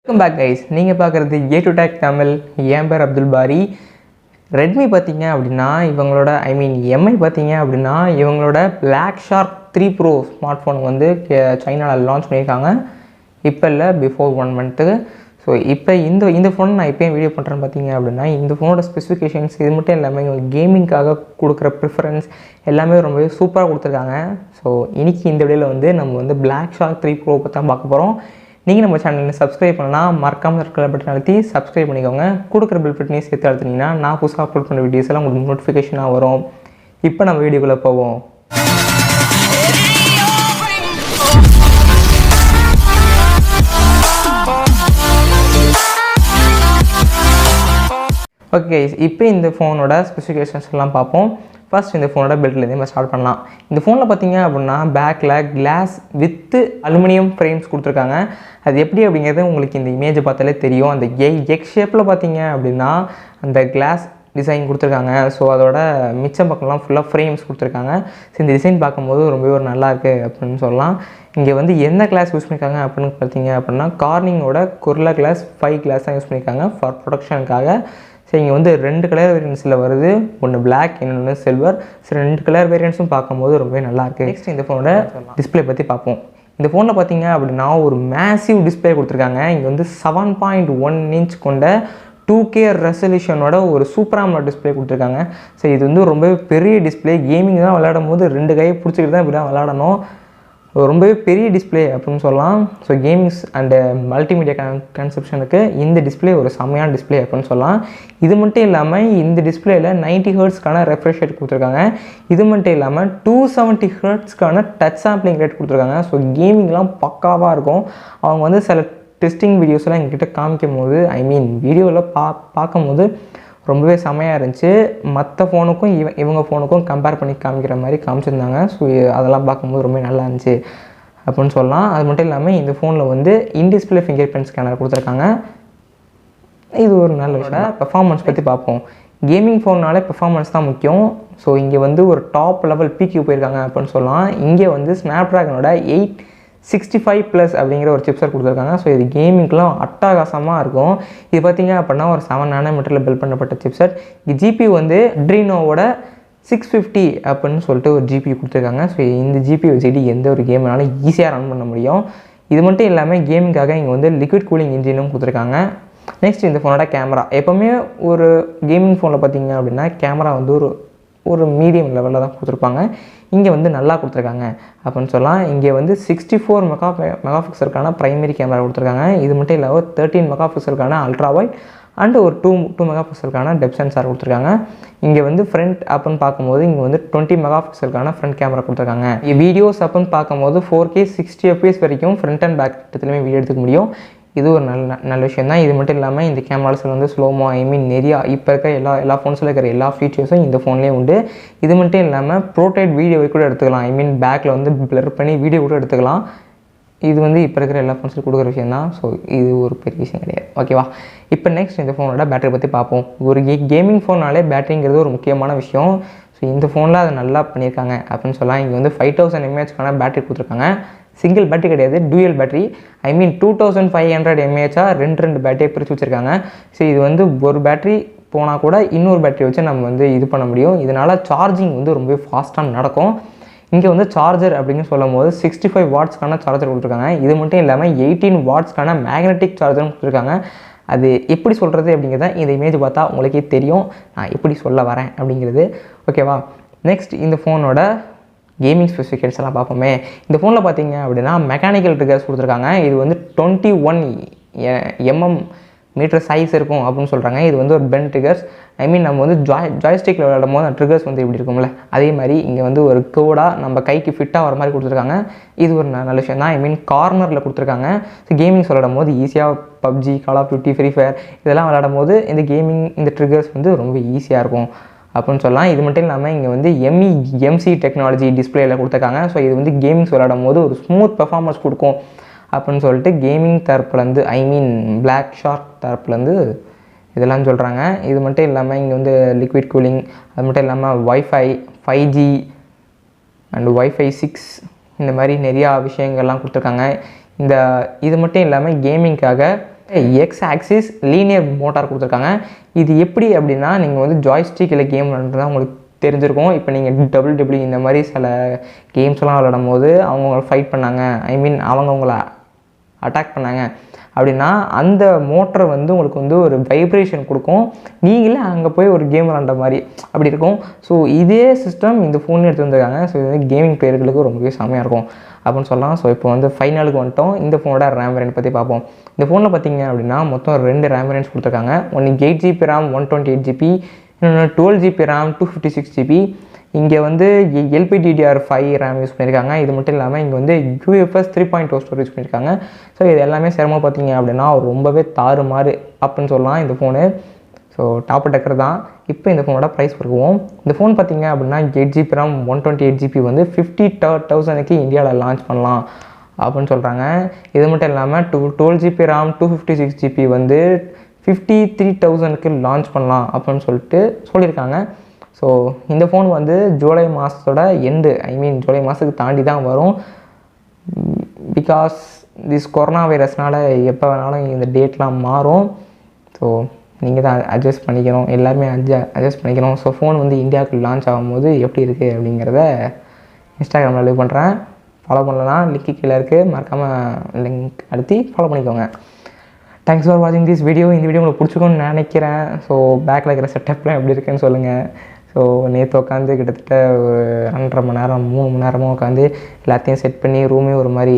Welcome back guys. நீங்கள் பார்க்குறது A to tech Tamil. என் பேர் அப்துல் பாரி. ரெட்மி பார்த்தீங்க அப்படின்னா இவங்களோட எம்ஐ பார்த்தீங்க அப்படின்னா இவங்களோட black shark 3 Pro smartphone வந்து சைனாவில் லான்ச் பண்ணியிருக்காங்க. இப்போ இல்லை, பிஃபோர் 1 மந்த்துக்கு. ஸோ இப்போ இந்த ஃபோன் நான் இப்போயும் வீடியோ பண்ணுறேன்னு பார்த்தீங்க அப்படின்னா இந்த ஃபோனோட ஸ்பெசிஃபிகேஷன்ஸ் இது மட்டும் எல்லாமே கேமிங்காக கொடுக்குற ப்ரிஃபரன்ஸ் எல்லாமே ரொம்பவே சூப்பராக கொடுத்துருக்காங்க. ஸோ இன்றைக்கி இந்த வீடியோவில் வந்து நம்ம வந்து பிளாக் ஷார்க் 3 Pro பற்றி தான் பார்க்க போகிறோம். நீங்கள் நம்ம சேனலில் சப்ஸ்கிரைப் பண்ணலாம், மறக்காமல் இருக்கிற பட்டன் அழுத்தி சப்ஸ்கிரைப் பண்ணிக்கோங்க. கொடுக்குற பில் பட்டனையும் சேர்த்து அழுத்தினீங்கன்னா நான் புதுசாக அப்லோட் பண்ணுற வீடியோஸ் எல்லாம் உங்களுக்கு நோட்டிஃபிகேஷனாக வரும். இப்போ நம்ம வீடியோக்குள்ளே போவோம். ஓகே, இப்போ இந்த ஃபோனோட ஸ்பெசிஃபிகேஷன்ஸ் எல்லாம் பார்ப்போம். ஃபர்ஸ்ட் இந்த ஃபோனோட பில்ட்லேருந்து நம்ம ஸ்டார்ட் பண்ணலாம். இந்த ஃபோனில் பார்த்தீங்க அப்படின்னா பேக்கில் கிளாஸ் வித்து அலுமினியம் ஃப்ரேம்ஸ் கொடுத்துருக்காங்க. அது எப்படி அப்படிங்கிறது உங்களுக்கு இந்த இமேஜை பார்த்தாலே தெரியும். அந்த எக் ஷேப்பில் பார்த்தீங்க அப்படின்னா அந்த கிளாஸ் டிசைன் கொடுத்துருக்காங்க. ஸோ அதோட மிச்சம் பக்கம்லாம் ஃபுல்லாக ஃப்ரேம்ஸ் கொடுத்துருக்காங்க. ஸோ இந்த டிசைன் பார்க்கும்போது ரொம்பவே ஒரு நல்லா இருக்குது அப்படின்னு சொல்லலாம். இங்கே வந்து என்ன கிளாஸ் யூஸ் பண்ணியிருக்காங்க அப்படின்னு பார்த்தீங்க அப்படின்னா கார்னிங்கோட கொர்லா கிளாஸ் 5 கிளாஸ் தான் யூஸ் பண்ணியிருக்காங்க ஃபார் ப்ரொடக்ஷனுக்காக. ஸோ இங்கே வந்து 2 கலர் வேரியன்ஸில் வருது, ஒன்று பிளாக் இன்னொன்று சில்வர். ஸோ 2 கலர் வேரியன்ஸும் பார்க்கும்போது ரொம்பவே நல்லாயிருக்கு. நெக்ஸ்ட் இந்த ஃபோனோட டிஸ்பிளே பற்றி பார்ப்போம். இந்த ஃபோனில் பார்த்தீங்க அப்படின்னா ஒரு மேசிவ் டிஸ்பிளே கொடுத்துருக்காங்க. இங்கே வந்து 7.1 இன்ச் கொண்ட 2K ரெசல்யூஷனோட ஒரு சூப்பர் AMOLED டிஸ்பிளே கொடுத்துருக்காங்க. ஸோ இது வந்து ரொம்பவே பெரிய டிஸ்பிளே. கேமிங் தான் விளையாடும் போது 2 கையை பிடிச்சிக்கிட்டு தான் இப்படி தான் விளையாடணும். ரொம்பவே பெரிய டிஸ்பிளே அப்படின்னு சொல்லலாம். ஸோ கேமிங்ஸ் அண்டு மல்டிமீடியா கன்செப்ஷனுக்கு இந்த டிஸ்பிளே ஒரு செம்மையான டிஸ்பிளே அப்படின்னு சொல்லலாம். இது மட்டும் இல்லாமல் இந்த டிஸ்பிளேயில் 90 ஹெர்ட்ஸ்க்கான ரெஃப்ரெஷ் ரேட் கொடுத்துருக்காங்க. இது மட்டும் இல்லாமல் 270 ஹெர்ட்ஸ்க்கான டச் சாம்பிளிங் ரேட் கொடுத்துருக்காங்க. ஸோ கேமிங்லாம் பக்காவாக இருக்கும். அவங்க வந்து சில டெஸ்டிங் வீடியோஸ்லாம் எங்ககிட்ட காமிக்கும் போது வீடியோவில் பார்க்கும்போது ரொம்பவே செமையாக இருந்துச்சு. மற்ற ஃபோனுக்கும் இவங்க ஃபோனுக்கும் கம்பேர் பண்ணி காமிக்கிற மாதிரி காமிச்சிருந்தாங்க. ஸோ அதெல்லாம் பார்க்கும்போது ரொம்ப நல்லா இருந்துச்சு அப்படின்னு சொல்லலாம். அது மட்டும் இல்லாமல் இந்த ஃபோனில் வந்து இன்டிஸ்பிளே ஃபிங்கர் பிரிண்ட் ஸ்கேனர் கொடுத்துருக்காங்க. இது ஒரு நல்ல விஷயம். பெர்ஃபார்மன்ஸ் பற்றி பார்ப்போம். கேமிங் ஃபோன்னாலே பெர்ஃபார்மன்ஸ் தான் முக்கியம். ஸோ இங்கே வந்து ஒரு டாப் லெவல் பிக்யூ போயிருக்காங்க அப்படின்னு சொல்லலாம். இங்கே வந்து ஸ்னாப்ட்ராகனோட 865+ அப்படிங்கிற ஒரு சிப்செட் கொடுத்துருக்காங்க. ஸோ இது கேமிங்க்கெலாம் அட்டகாசமாக இருக்கும். இது பார்த்திங்க அப்படின்னா ஒரு 7 nm பில்ட் பண்ணப்பட்ட சிப்செட். ஜிபி வந்து Adrenoவோட 650 அப்படின்னு சொல்லிட்டு ஒரு ஜிபி கொடுத்துருக்காங்க. ஸோ இந்த ஜிபி வச்சுக்கிட்டு எந்த ஒரு கேம்னாலும் ஈஸியாக ரன் பண்ண முடியும். இது மட்டும் இல்லாமல் கேமிங்காக இங்கே வந்து லிக்விட் கூலிங் இன்ஜினும் கொடுத்துருக்காங்க. நெக்ஸ்ட் இந்த ஃபோனோட கேமரா. எப்போவுமே ஒரு கேமிங் ஃபோனில் பார்த்திங்க அப்படின்னா கேமரா வந்து ஒரு மீடியம் லெவலில் தான் கொடுத்துருப்பாங்க. இங்கே வந்து நல்லா கொடுத்துருக்காங்க அப்படின்னு சொல்லலாம். இங்கே வந்து 64 மெகாபிக்சலுக்கான ப்ரைமரி கேமரா கொடுத்துருக்காங்க. இது மட்டும் இல்லாமல் 13 மெகாபிக்சலுக்கான அல்ட்ரா வைட் அண்டு ஒரு 2 மெகாபிக்சலுக்கான டெப்த் சென்சார் கொடுத்துருக்காங்க. இங்கே வந்து ஃப்ரண்ட் அப்படின்னு பார்க்கும்போது இங்கே வந்து 20 மெகாபிக்சலுக்கான ஃப்ரண்ட் கேமரா கொடுத்துருக்காங்க. வீடியோஸ் அப்படின்னு பார்க்கும்போது 4K 60 FPS வரைக்கும் ஃப்ரண்ட் அண்ட் பேக் இடத்துலையுமே வீடியோ எடுத்துக்க முடியும். இது ஒரு நல்ல விஷயம் தான். இது மட்டும் இல்லாமல் இந்த கேமராஸில் வந்து ஸ்லோமோ நிறையா இப்போ இருக்க எல்லா ஃபோன்ஸில் இருக்கிற எல்லா ஃபீச்சர்ஸும் இந்த ஃபோன்லேயே உண்டு. இது மட்டும் இல்லாமல் ப்ரோட்ரேட் வீடியோவை கூட எடுத்துக்கலாம். பேக்கில் வந்து பிளர் பண்ணி வீடியோ கூட எடுத்துக்கலாம். இது வந்து இப்போ இருக்கிற எல்லா ஃபோன்ஸில் கொடுக்குற விஷயம் தான். ஸோ இது ஒரு பெரிய விஷயம் கிடையாது. ஓகேவா? இப்போ நெக்ஸ்ட் இந்த ஃபோனோட பேட்டரி பற்றி பார்ப்போம். ஒரு கேமிங் ஃபோனாலே பேட்டரிங்கிறது ஒரு முக்கியமான விஷயம். ஸோ இந்த ஃபோனில் அதை நல்லா பண்ணியிருக்காங்க அப்படின்னு சொல்லலாம். இங்கே வந்து 5000 mAhக்கான பேட்டரி கொடுத்துருக்காங்க. சிங்கிள் பேட்டரி கிடையாது, டூயல் பேட்டரி. 2500 mAh 2 பேட்டரியை பிரித்து வச்சுருக்காங்க. ஸோ இது வந்து ஒரு பேட்டரி போனால் கூட இன்னொரு பேட்டரி வச்சு நம்ம வந்து இது பண்ண முடியும். இதனால் சார்ஜிங் வந்து ரொம்ப ஃபாஸ்ட்டாக நடக்கும். இங்கே வந்து சார்ஜர் அப்படின்னு சொல்லும் போது 65 வாட்ஸ்க்கான சார்ஜர் கொடுத்துருக்காங்க. இது மட்டும் இல்லாமல் 18 வாட்ஸ்க்கான மேக்னெட்டிக் சார்ஜரும் கொடுத்துருக்காங்க. அது எப்படி சொல்கிறது அப்படிங்கிறத இந்த இமேஜ் பார்த்தா உங்களுக்கே தெரியும் நான் எப்படி சொல்ல வரேன் அப்படிங்கிறது. ஓகேவா? நெக்ஸ்ட் இந்த ஃபோனோட கேமிங் ஸ்பெசிஃபிகேஷன்ஸ் எல்லாம் பார்ப்போமே. இந்த ஃபோனில் பார்த்தீங்க அப்படின்னா மெக்கானிக்கல் ட்ரிகர்ஸ் கொடுத்துருக்காங்க. இது வந்து 21 mm சைஸ் இருக்கும் அப்படின்னு சொல்கிறாங்க. இது வந்து ஒரு பென் ட்ரிகர்ஸ். நம்ம வந்து ஜாய்ஸ்டிக்கில் விளையாடும் போது ட்ரிகர்ஸ் வந்து இப்படி இருக்கும்ல, அதே மாதிரி இங்கே வந்து ஒரு கோடாக நம்ம கைக்கு ஃபிட்டாக வர மாதிரி கொடுத்துருக்காங்க. இது ஒரு நல்ல விஷயம் தான். கார்னரில் கொடுத்துருக்காங்க. ஸோ கேமிங்ஸ் விளையாடும் போது ஈஸியாக PUBG, call of duty, free fire இதெல்லாம் விளையாடும் போது இந்த ட்ரிகர்ஸ் வந்து ரொம்ப ஈஸியாக இருக்கும் அப்படின்னு சொல்லலாம். இது மட்டும் இல்லாமல் இங்கே வந்து MEMC டெக்னாலஜி டிஸ்பிளேயில் கொடுத்துருக்காங்க. ஸோ இது வந்து கேமிங்ஸ் விளையாடும் போது ஒரு ஸ்மூத் பெர்ஃபார்மன்ஸ் கொடுக்கும் அப்படின்னு சொல்லிட்டு கேமிங் தரப்புலேருந்து பிளாக் ஷார்க் தரப்புலேருந்து இதெல்லாம் சொல்கிறாங்க. இது மட்டும் இல்லாமல் இங்கே வந்து லிக்விட் கூலிங், அது மட்டும் இல்லாமல் வைஃபை 5G அண்டு வைஃபை 6 இந்த மாதிரி நிறையா விஷயங்கள்லாம் கொடுத்துருக்காங்க. இது மட்டும் இல்லாமல் கேமிங்காக எக்ஸ் ஆக்சிஸ் லீனியர் மோட்டார் கொடுத்துருக்காங்க. இது எப்படி அப்படின்னா நீங்கள் வந்து ஜாய்ஸ்டிக்கில் கேம் விளாண்டுதான் உங்களுக்கு தெரிஞ்சிருக்கும். இப்போ நீங்கள் WWE இந்த மாதிரி சில கேம்ஸ்லாம் விளாடும் போது அவங்க ஃபைட் பண்ணாங்க, ஐ மீன் அவங்க உங்களை அட்டாக் பண்ணாங்க அப்படின்னா அந்த மோட்டரை வந்து உங்களுக்கு வந்து ஒரு வைப்ரேஷன் கொடுக்கும். நீங்களே அங்கே போய் ஒரு கேம் விளாண்ட மாதிரி அப்படி இருக்கும். ஸோ இதே சிஸ்டம் இந்த ஃபோன்லேயும் எடுத்து வந்திருக்காங்க. ஸோ இது வந்து கேமிங் பிளேயர்களுக்கு ரொம்பவே செம்மையாக இருக்கும் அப்படின்னு சொல்லலாம். ஸோ இப்போ வந்து ஃபைனலுக்கு வந்துட்டோம். இந்த ஃபோனோட ரேம் வேரியன்ட் பற்றி பார்ப்போம். இந்த ஃபோனில் பார்த்தீங்க அப்படின்னா மொத்தம் 2 ரேம் வேரியன்ட்ஸ் கொடுத்துருக்காங்க. ஒன்று 8GB RAM 128GB, இன்னொன்று 12GB RAM 256GB. இங்கே வந்து LPDDR5 ரேம் யூஸ் பண்ணியிருக்காங்க. இது மட்டும் இல்லாமல் இங்கே வந்து UFS 3.0 ஸ்டோரேஜ் பண்ணியிருக்காங்க. ஸோ இது எல்லாமே சிரமமாக பார்த்தீங்க அப்படின்னா ரொம்பவே தாறுமாறு அப்படின்னு சொல்லலாம் இந்த ஃபோனு. ஸோ டாப் டக்கர் தான். இப்போ இந்த ஃபோனோட ப்ரைஸ் வருவோம். இந்த ஃபோன் பார்த்தீங்க அப்படின்னா 8GB RAM 128GB வந்து 50,000க்கு இந்தியாவில் லான்ச் பண்ணலாம் அப்படின்னு சொல்கிறாங்க. இது மட்டும் இல்லாமல் 12GB RAM 256GB வந்து 53,000க்கு லான்ச் பண்ணலாம் அப்படின்னு சொல்லியிருக்காங்க. ஸோ இந்த ஃபோன் வந்து ஜூலை மாதத்தோட எண்டு, ஐ மீன் ஜூலை மாதத்துக்கு தாண்டி தான் வரும். பிகாஸ் திஸ் கொரோனா வைரஸ்னால் எப்போ வேணாலும் இந்த டேட்லாம் மாறும். ஸோ நீங்கள் தான் அட்ஜஸ்ட் பண்ணிக்கணும், எல்லாருமே அட்ஜஸ்ட் பண்ணிக்கணும். ஸோ ஃபோன் வந்து இந்தியாவுக்கு லான்ச் ஆகும்போது எப்படி இருக்குது அப்படிங்கிறத இன்ஸ்டாகிராமில் லிவ் பண்ணுறேன். ஃபாலோ பண்ணலாம், லிங்க் கீழே இருக்குது, மறக்காமல் லிங்க் அழுத்தி ஃபாலோ பண்ணிக்கோங்க. தேங்க்ஸ் ஃபார் வாட்சிங் திஸ் வீடியோ. இந்த வீடியோ உங்களுக்கு பிடிச்சிக்கும்னு நினைக்கிறேன். ஸோ பேக்கில் இருக்கிற செட்டப்லாம் எப்படி இருக்குன்னு சொல்லுங்கள். ஸோ நேற்று உட்காந்து கிட்டத்தட்ட ஒரு 2.5 மணி நேரம் 3 மணி நேரமாக உட்காந்து எல்லாத்தையும் செட் பண்ணி ரூமே ஒரு மாதிரி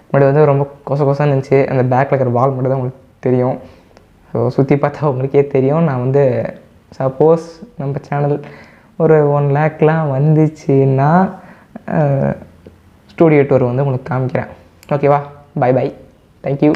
முன்னாடி வந்து ரொம்ப கொசன்னு இருந்துச்சு. அந்த பேக்கில் இருக்கிற வால் மட்டும் தான் உங்களுக்கு தெரியும். ஸோ சுற்றி பார்த்தா உங்களுக்கே தெரியும். நான் வந்து சப்போஸ் நம்ம சேனல் ஒரு 1 லேக்லாம் வந்துச்சுன்னா ஸ்டூடியோ டூர் வந்து உங்களுக்கு காமிக்கிறேன். ஓகேவா? பை. தேங்க்யூ.